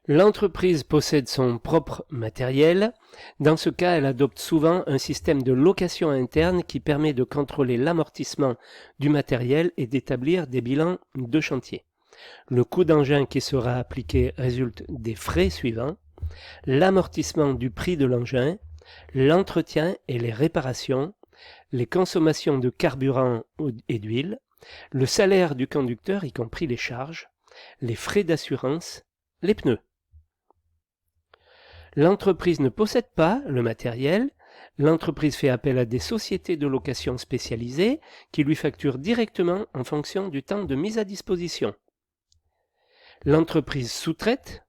L'entreprise possède son propre matériel. Dans ce cas, elle adopte souvent un système de location interne qui permet de contrôler l'amortissement du matériel et d'établir des bilans de chantier. Le coût d'engin qui sera appliqué résulte des frais suivants: l'amortissement du prix de l'engin, l'entretien et les réparations, les consommations de carburant et d'huile, le salaire du conducteur, y compris les charges, les frais d'assurance, les pneus. L'entreprise ne possède pas le matériel. L'entreprise fait appel à des sociétés de location spécialisées qui lui facturent directement en fonction du temps de mise à disposition. L'entreprise sous-traite.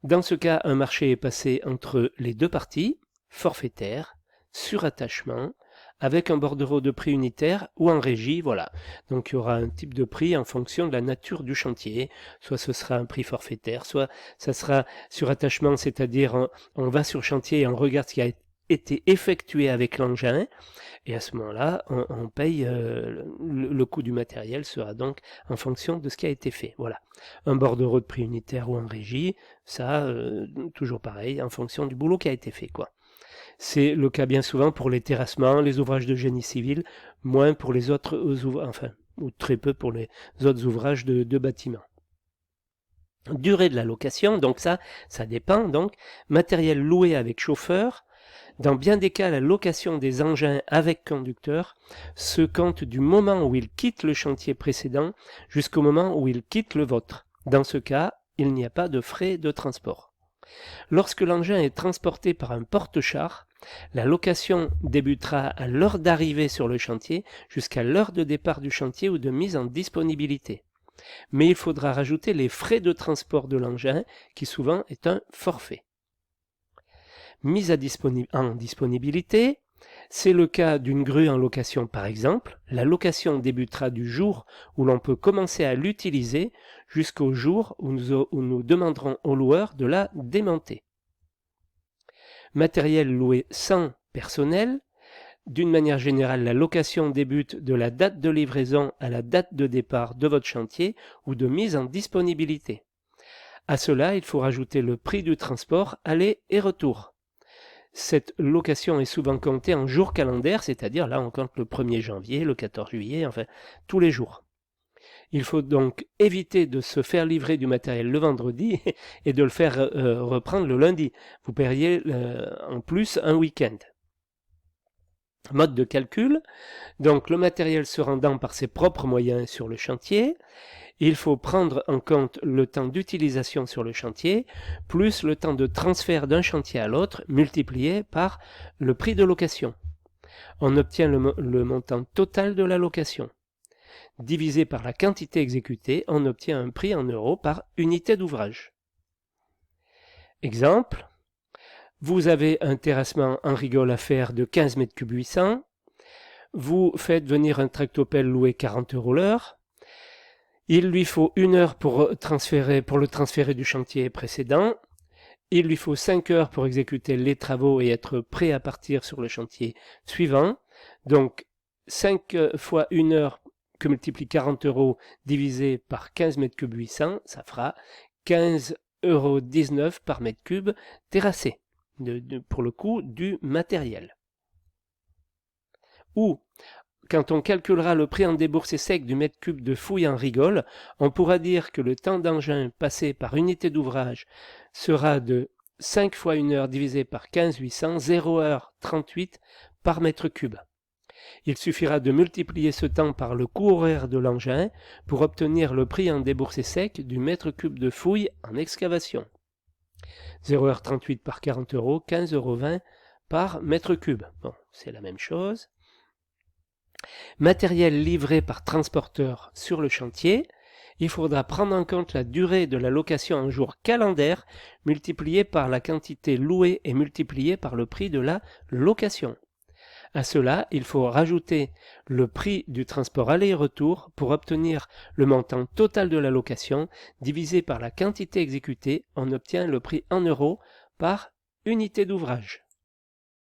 Dans ce cas, un marché est passé entre les deux parties, forfaitaire, surattachement, avec un bordereau de prix unitaire ou en régie, voilà. Donc il y aura un type de prix en fonction de la nature du chantier. Soit ce sera un prix forfaitaire, soit ça sera surattachement, c'est-à-dire on va sur chantier et on regarde ce qui a été effectué avec l'engin, et à ce moment-là, on paye, le coût du matériel sera donc en fonction de ce qui a été fait. Voilà. Un bordereau de prix unitaire ou en régie, ça, toujours pareil, en fonction du boulot qui a été fait, quoi. C'est le cas bien souvent pour les terrassements, les ouvrages de génie civil, moins pour les autres ouvrages, enfin, ou très peu pour les autres ouvrages de bâtiments. Durée de la location, donc ça dépend. Donc, matériel loué avec chauffeur. Dans bien des cas, la location des engins avec conducteur se compte du moment où il quitte le chantier précédent jusqu'au moment où il quitte le vôtre. Dans ce cas, il n'y a pas de frais de transport. Lorsque l'engin est transporté par un porte-char, la location débutera à l'heure d'arrivée sur le chantier jusqu'à l'heure de départ du chantier ou de mise en disponibilité. Mais il faudra rajouter les frais de transport de l'engin, qui souvent est un forfait. Mise en disponibilité, c'est le cas d'une grue en location par exemple. La location débutera du jour où l'on peut commencer à l'utiliser jusqu'au jour où nous demanderons au loueur de la démonter. Matériel loué sans personnel. D'une manière générale, la location débute de la date de livraison à la date de départ de votre chantier ou de mise en disponibilité. À cela, il faut rajouter le prix du transport aller et retour. Cette location est souvent comptée en jours calendaires, c'est-à-dire là on compte le 1er janvier, le 14 juillet, enfin tous les jours. Il faut donc éviter de se faire livrer du matériel le vendredi et de le faire reprendre le lundi. Vous paieriez en plus un week-end. Mode de calcul, donc le matériel se rendant par ses propres moyens sur le chantier, il faut prendre en compte le temps d'utilisation sur le chantier, plus le temps de transfert d'un chantier à l'autre, multiplié par le prix de location. On obtient le montant total de la location. Divisé par la quantité exécutée, on obtient un prix en euros par unité d'ouvrage. Exemple, vous avez un terrassement en rigole à faire de 15 m3 800, vous faites venir un tractopelle loué 40 € l'heure, il lui faut 1 heure pour le transférer du chantier précédent, il lui faut 5 heures pour exécuter les travaux et être prêt à partir sur le chantier suivant, donc 5 fois 1 heure que multiplie 40 € divisé par 15 m3 800, ça fera 15,19 € par mètre cube terrassé, pour le coût du matériel. Ou, quand on calculera le prix en déboursé sec du mètre cube de fouille en rigole, on pourra dire que le temps d'engin passé par unité d'ouvrage sera de 5 fois 1 heure divisé par 15,800, 0,38 par mètre cube. Il suffira de multiplier ce temps par le coût horaire de l'engin pour obtenir le prix en déboursé sec du mètre cube de fouille en excavation. 0,38 par 40 €, 15,20 € par mètre cube. Bon, c'est la même chose. Matériel livré par transporteur sur le chantier, il faudra prendre en compte la durée de la location en jours calendaires multipliée par la quantité louée et multipliée par le prix de la location. À cela, il faut rajouter le prix du transport aller-retour pour obtenir le montant total de la location divisé par la quantité exécutée. On obtient le prix en euros par unité d'ouvrage.